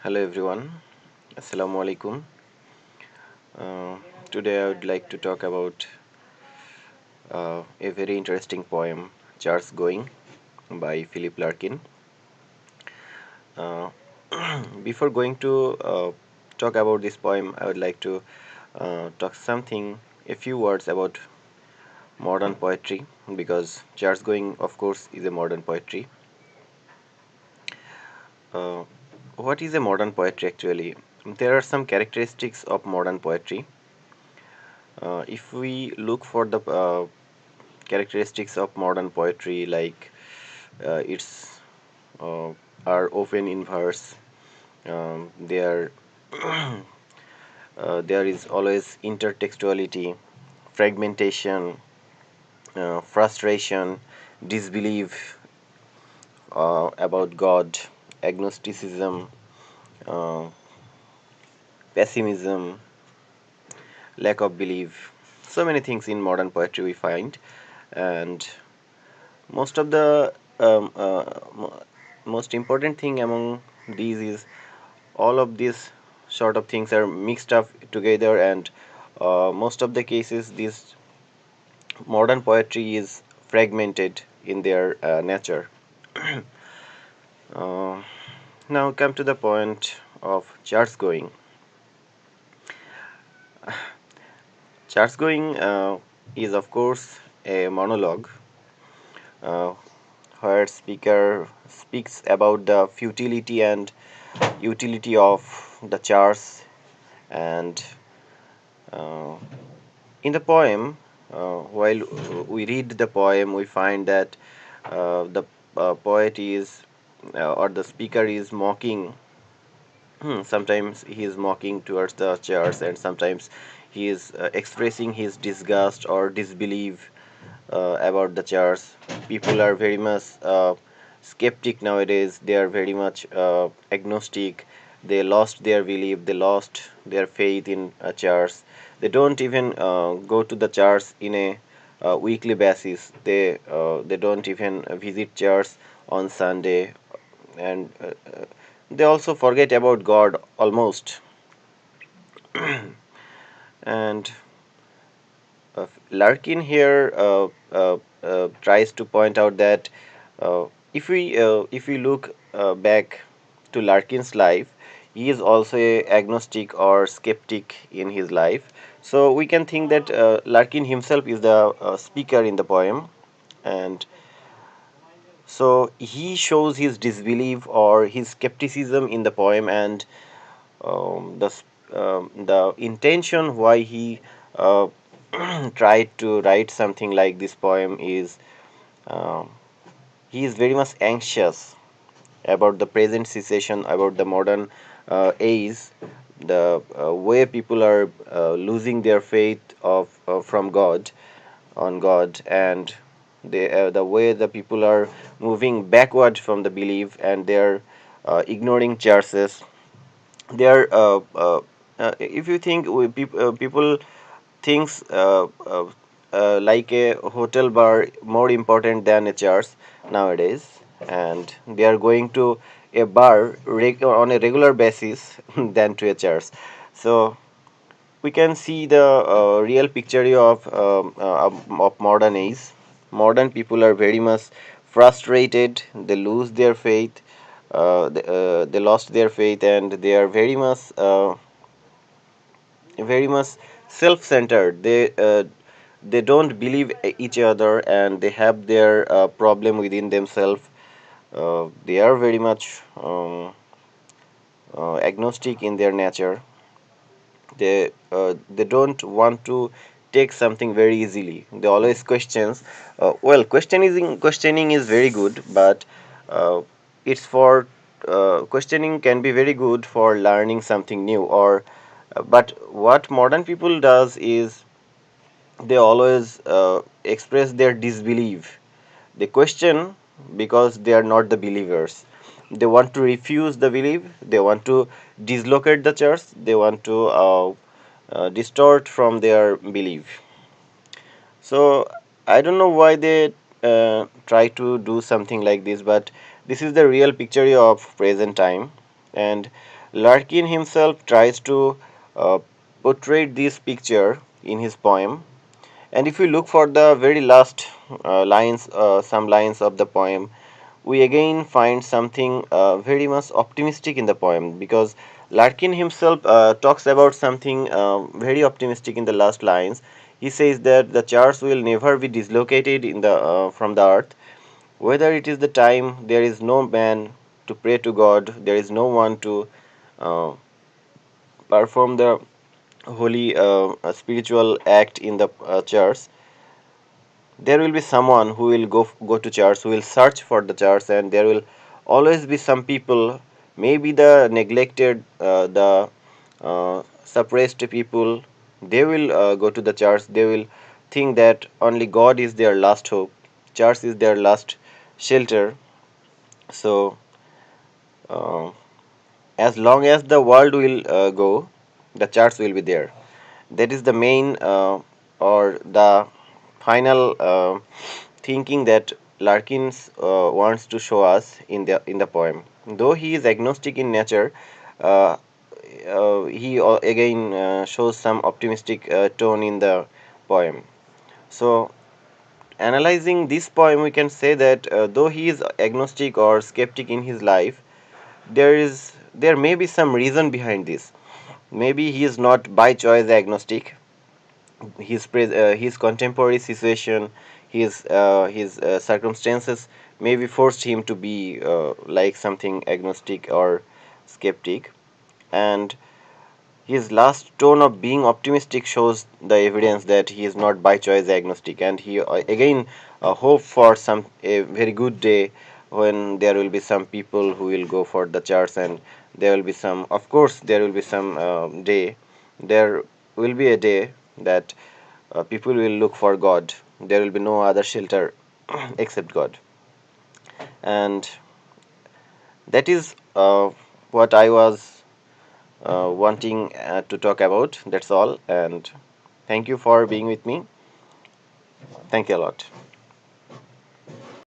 Hello everyone, Assalamu alaikum. Uh, Today I would like to talk about a very interesting poem, Charles Going by Philip Larkin. Uh, Before going to talk about this poem, I would like to talk a few words about modern poetry because Charles Going, of course, is a modern poetry. Uh, what is a modern poetry actually? There are some characteristics of modern poetry. If we look for the characteristics of modern poetry, like it's uh, are often in verse. There, there is always intertextuality, fragmentation, frustration, disbelief about God, agnosticism, uh, pessimism, lack of belief. So many things in modern poetry we find, and most of the most important thing among these is all of these sort of things are mixed up together, and most of the cases this modern poetry is fragmented in their nature. uh, Now come to the point of charts going. Charts going is of course a monologue uh, where speaker speaks about the futility and utility of the charts, and uh, in the poem, while we read the poem, we find that the poet is or the speaker is mocking. Sometimes he is mocking towards the chairs, and sometimes he is expressing his disgust or disbelief about the chairs. People are very much skeptic nowadays. They are very much agnostic. They lost their belief. They lost their faith in chairs. They don't even go to the church in a weekly basis. They don't even visit church on Sunday, and they also forget about God almost. And Larkin here tries to point out that if we look back to Larkin's life, he is also a agnostic or skeptic in his life. So we can think that Larkin himself is the speaker in the poem, and so he shows his disbelief or his skepticism in the poem, and the intention why he uh, tried to write something like this poem is um he is very much anxious about the present situation, about the modern age, the way people are losing their faith of from God on God, and the way the people are moving backward from the belief, and they're ignoring churches. They're if you think people thinks like a hotel bar more important than a church nowadays, and they are going to a bar on a regular basis than to a church. So we can see the real picture of modern age. Modern people are very much frustrated. They lose their faith. They lost their faith, and they are very much self-centered. They don't believe each other, and they have their problem within themselves. They are very much agnostic in their nature. They don't want to take something very easily. They always questions. Well, questioning is very good, but uh, it's for questioning can be very good for learning something new. Or but what modern people does is they always express their disbelief. They question because they are not the believers. They want to refuse the belief. They want to dislocate the church. They want to distort from their belief. So I don't know why they try to do something like this, but This is the real picture of present time, and Larkin himself tries to uh, portray this picture in his poem. And if we look for the very last some lines of the poem, we again find something very much optimistic in the poem, because Larkin himself talks about something very optimistic in the last lines. He says that the church will never be dislocated in the from the earth. Whether it is the time, there is no man to pray to God, there is no one to uh, perform the holy spiritual act in the church. There will be someone who will go to church, who will search for the church, and there will always be some people, maybe the neglected, the suppressed people. They will go to the church. They will think that only God is their last hope, church is their last shelter. So uh, as long as the world will go, the church will be there. That is the main or the final thinking that Larkins wants to show us in the poem. Though he is agnostic in nature, uh, he again shows some optimistic tone in the poem. So, analyzing this poem, we can say that though he is agnostic or skeptic in his life, there may be some reason behind this. Maybe he is not by choice agnostic. His contemporary situation, his circumstances maybe forced him to be like something agnostic or skeptic. And his last tone of being optimistic shows the evidence that he is not by choice agnostic, and he again hope for some a very good day when there will be some people who will go for the church, and there will be some, of course, there will be some day, there will be a day that people will look for God. There will be no other shelter except God, and that is what I was wanting to talk about. That's all. And thank you for being with me. Thank you a lot.